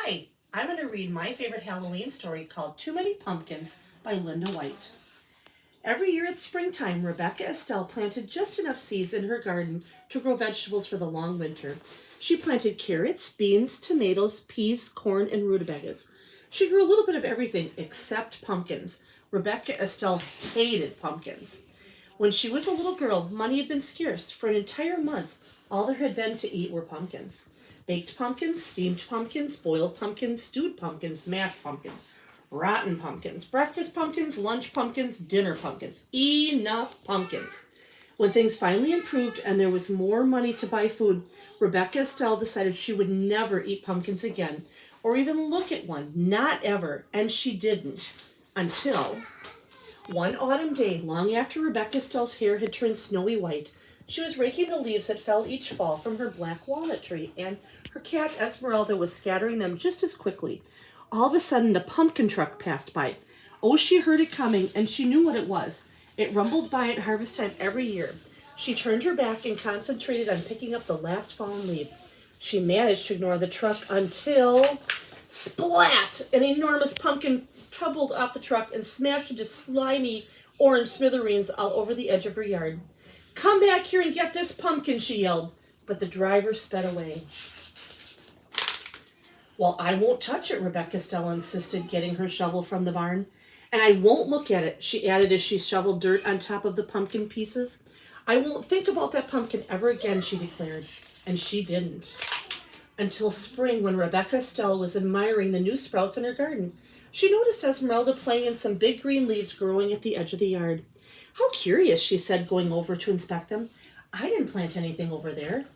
Hi, I'm going to read my favorite Halloween story called Too Many Pumpkins by Linda White. Every year at springtime, Rebecca Estelle planted just enough seeds in her garden to grow vegetables for the long winter. She planted carrots, beans, tomatoes, peas, corn, and rutabagas. She grew a little bit of everything except pumpkins. Rebecca Estelle hated pumpkins. When she was a little girl, money had been scarce. For an entire month, all there had been to eat were pumpkins. Baked pumpkins, steamed pumpkins, boiled pumpkins, stewed pumpkins, mashed pumpkins, rotten pumpkins, breakfast pumpkins, lunch pumpkins, dinner pumpkins. Enough pumpkins. When things finally improved and there was more money to buy food, Rebecca Estelle decided she would never eat pumpkins again, or even look at one. Not ever. And she didn't. Until one autumn day, long after Rebecca Estelle's hair had turned snowy white, she was raking the leaves that fell each fall from her black walnut tree, and her cat Esmeralda was scattering them just as quickly. All of a sudden, the pumpkin truck passed by. Oh, she heard it coming, and she knew what it was. It rumbled by at harvest time every year. She turned her back and concentrated on picking up the last fallen leaf. She managed to ignore the truck until, splat! An enormous pumpkin tumbled off the truck and smashed into slimy orange smithereens all over the edge of her yard. "Come back here and get this pumpkin," she yelled, but the driver sped away. "Well, I won't touch it," Rebecca Estelle insisted, getting her shovel from the barn. "And I won't look at it," she added as she shoveled dirt on top of the pumpkin pieces. "I won't think about that pumpkin ever again," she declared. And she didn't. Until spring, when Rebecca Estelle was admiring the new sprouts in her garden. She noticed Esmeralda playing in some big green leaves growing at the edge of the yard. "How curious," she said, going over to inspect them. "I didn't plant anything over there."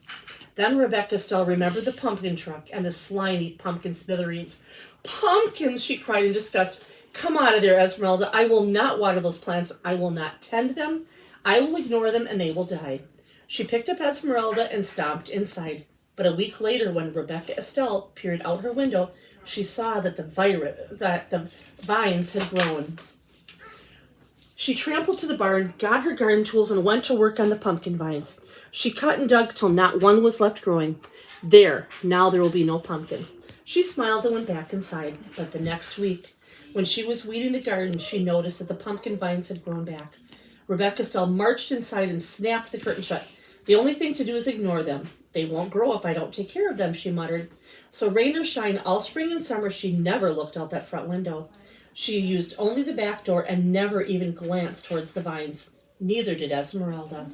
Then Rebecca Estelle remembered the pumpkin truck and the slimy pumpkin smithereens. "Pumpkins!" she cried in disgust. "Come out of there, Esmeralda. I will not water those plants. I will not tend them. I will ignore them and they will die." She picked up Esmeralda and stomped inside. But a week later, when Rebecca Estelle peered out her window, she saw that the vines had grown. She trampled to the barn, got her garden tools, and went to work on the pumpkin vines. She cut and dug till not one was left growing. "There, now there will be no pumpkins." She smiled and went back inside. But the next week, when she was weeding the garden, she noticed that the pumpkin vines had grown back. Rebecca Estelle marched inside and snapped the curtain shut. "The only thing to do is ignore them. They won't grow if I don't take care of them," she muttered. So rain or shine, all spring and summer, she never looked out that front window. She used only the back door and never even glanced towards the vines. Neither did Esmeralda.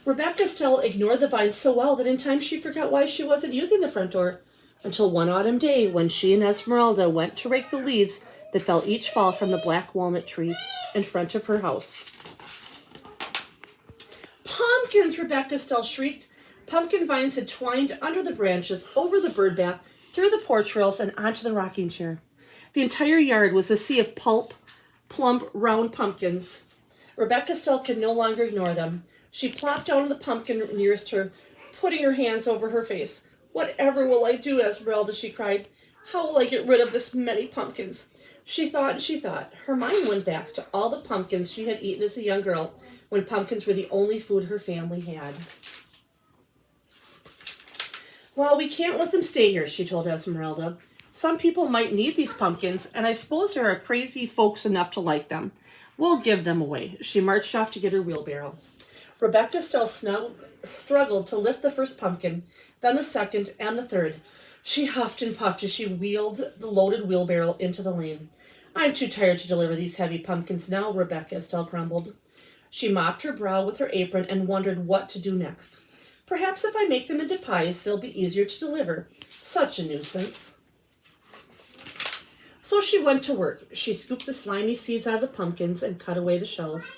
Rebecca Estelle ignored the vines so well that in time she forgot why she wasn't using the front door, until one autumn day when she and Esmeralda went to rake the leaves that fell each fall from the black walnut tree in front of her house. "Pumpkins!" Rebecca Estelle shrieked. Pumpkin vines had twined under the branches, over the bird bath, through the porch rails, and onto the rocking chair. The entire yard was a sea of plump, round pumpkins. Rebecca Estelle could no longer ignore them. She plopped down on the pumpkin nearest her, putting her hands over her face. "Whatever will I do, Esmeralda?" she cried. "How will I get rid of this many pumpkins?" She thought and she thought. Her mind went back to all the pumpkins she had eaten as a young girl, when pumpkins were the only food her family had. "Well, we can't let them stay here," she told Esmeralda. "Some people might need these pumpkins, and I suppose there are crazy folks enough to like them. We'll give them away." She marched off to get her wheelbarrow. Rebecca Estelle struggled to lift the first pumpkin, then the second, and the third. She huffed and puffed as she wheeled the loaded wheelbarrow into the lane. "I'm too tired to deliver these heavy pumpkins now," Rebecca Estelle grumbled. She mopped her brow with her apron and wondered what to do next. "Perhaps if I make them into pies, they'll be easier to deliver. Such a nuisance." So she went to work. She scooped the slimy seeds out of the pumpkins and cut away the shells.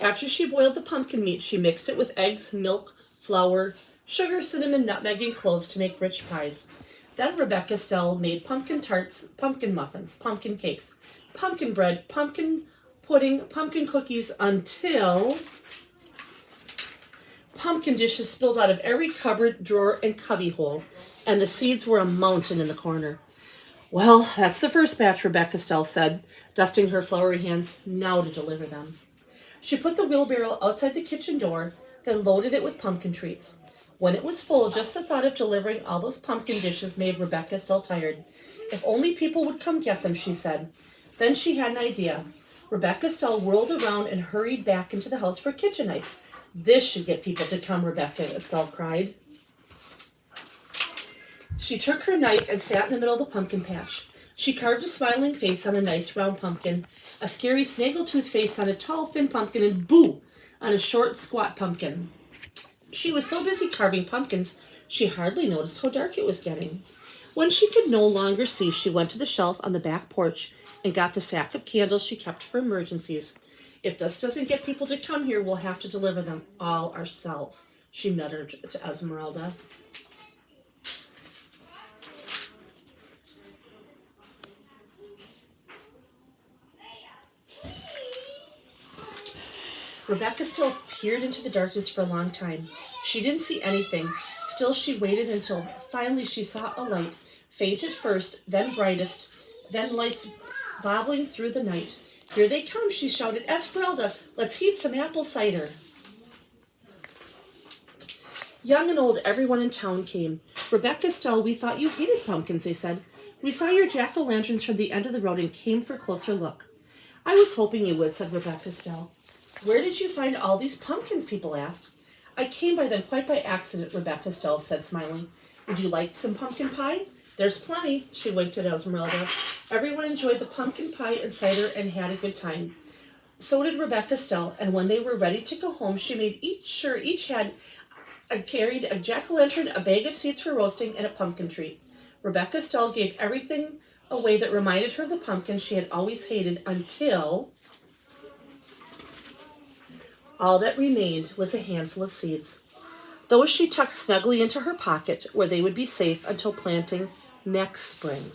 After she boiled the pumpkin meat, she mixed it with eggs, milk, flour, sugar, cinnamon, nutmeg, and cloves to make rich pies. Then Rebecca Estelle made pumpkin tarts, pumpkin muffins, pumpkin cakes, pumpkin bread, pumpkin pudding, pumpkin cookies, until pumpkin dishes spilled out of every cupboard, drawer, and cubbyhole, and the seeds were a mountain in the corner. "Well, that's the first batch," Rebecca Estelle said, dusting her floury hands. "Now to deliver them." She put the wheelbarrow outside the kitchen door, then loaded it with pumpkin treats. When it was full, just the thought of delivering all those pumpkin dishes made Rebecca still tired. If only people would come get them, she said. Then she had an idea. Rebecca Stell whirled around and hurried back into the house for a kitchen knife. This should get people to come, Rebecca Estelle cried. She took her knife and sat in the middle of the pumpkin patch. She carved a smiling face on a nice round pumpkin, a scary snaggletooth face on a tall thin pumpkin, and boo on a short squat pumpkin. She was so busy carving pumpkins, she hardly noticed how dark it was getting. When she could no longer see, she went to the shelf on the back porch and got the sack of candles she kept for emergencies. If this doesn't get people to come here, we'll have to deliver them all ourselves, she muttered to Esmeralda. Rebecca still peered into the darkness for a long time. She didn't see anything. Still, she waited until finally she saw a light, faint at first, then brightest, then lights bobbling through the night. Here they come, she shouted. Esmeralda, let's heat some apple cider. Young and old, everyone in town came. Rebecca Stell, we thought you hated pumpkins, they said. We saw your jack-o'-lanterns from the end of the road and came for a closer look. I was hoping you would, said Rebecca Stell. Where did you find all these pumpkins, people asked. I came by them quite by accident, Rebecca Stell said, smiling. Would you like some pumpkin pie? There's plenty, she winked at Esmeralda. Everyone enjoyed the pumpkin pie and cider and had a good time. So did Rebecca Stell, and when they were ready to go home, she made sure each had carried a jack-o'-lantern, a bag of seeds for roasting, and a pumpkin tree. Rebecca Stell gave everything away that reminded her of the pumpkin she had always hated until all that remained was a handful of seeds. Those she tucked snugly into her pocket, where they would be safe until planting next spring.